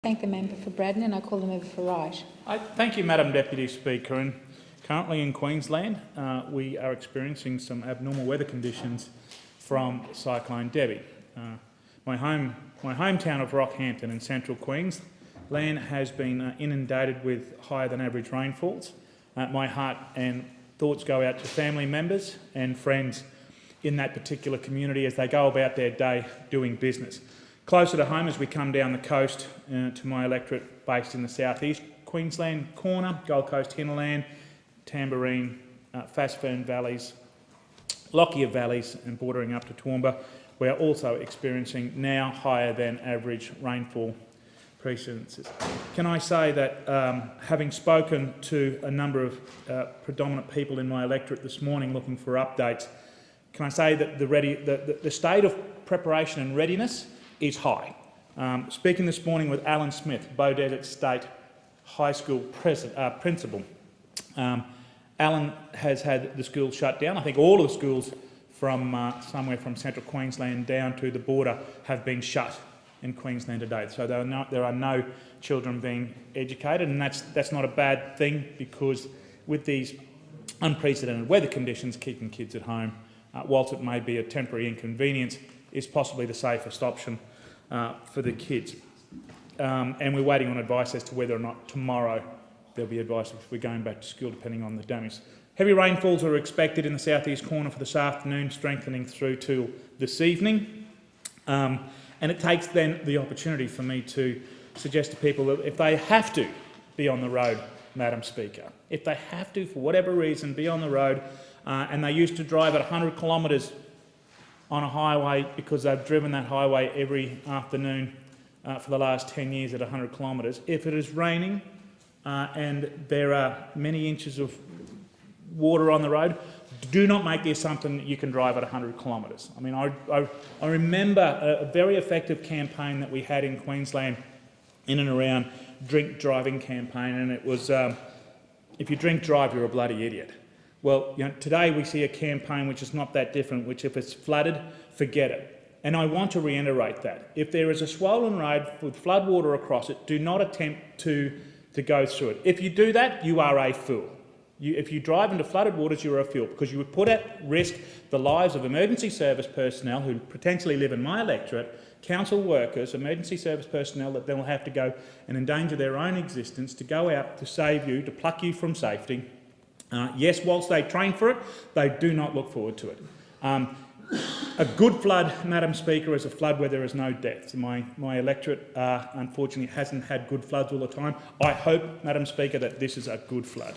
Thank the member for Braddon, and I call the member for Wright. Thank you, Madam Deputy Speaker. And currently in Queensland, we are experiencing some abnormal weather conditions from Cyclone Debbie. My hometown of Rockhampton in central Queensland has been inundated with higher than average rainfalls. My heart and thoughts go out to family members and friends in that particular community as they go about their day doing business. Closer to home, as we come down the coast to my electorate based in the southeast Queensland corner, Gold Coast hinterland, Tamborine, Fassfern valleys, Lockyer valleys and bordering up to Toowoomba, we are also experiencing now higher than average rainfall precedences. Can I say that having spoken to a number of predominant people in my electorate this morning looking for updates, can I say that the state of preparation and readiness is high. Speaking this morning with Alan Smith, Bow Desert State High School principal, Alan has had the school shut down. I think all of the schools from somewhere from central Queensland down to the border have been shut in Queensland today. So there are no children being educated, and that's not a bad thing, because with these unprecedented weather conditions, keeping kids at home, whilst it may be a temporary inconvenience, is possibly the safest option for the kids. And we're waiting on advice as to whether or not tomorrow there'll be advice if we're going back to school, depending on the damage. Heavy rainfalls are expected in the southeast corner for this afternoon, strengthening through to this evening. And it takes then the opportunity for me to suggest to people that if they have to be on the road, Madam Speaker, if they have to, for whatever reason, be on the road, and they used to drive at 100 kilometres on a highway because they've driven that highway every afternoon for the last 10 years at 100 kilometres. If it is raining and there are many inches of water on the road, do not make the assumption that you can drive at 100 kilometres. I mean, I remember a very effective campaign that we had in Queensland in and around drink driving campaign, and it was, if you drink drive, you're a bloody idiot. Well, today we see a campaign which is not that different, which if it's flooded, forget it. And I want to reiterate that. If there is a swollen road with flood water across it, do not attempt to go through it. If you do that, you are a fool. If you drive into flooded waters, you're a fool, because you would put at risk the lives of emergency service personnel who potentially live in my electorate, council workers, emergency service personnel that then will have to go and endanger their own existence to go out to save you, to pluck you from safety. Yes, whilst they train for it, they do not look forward to it. A good flood, Madam Speaker, is a flood where there is no deaths. My electorate, unfortunately, hasn't had good floods all the time. I hope, Madam Speaker, that this is a good flood.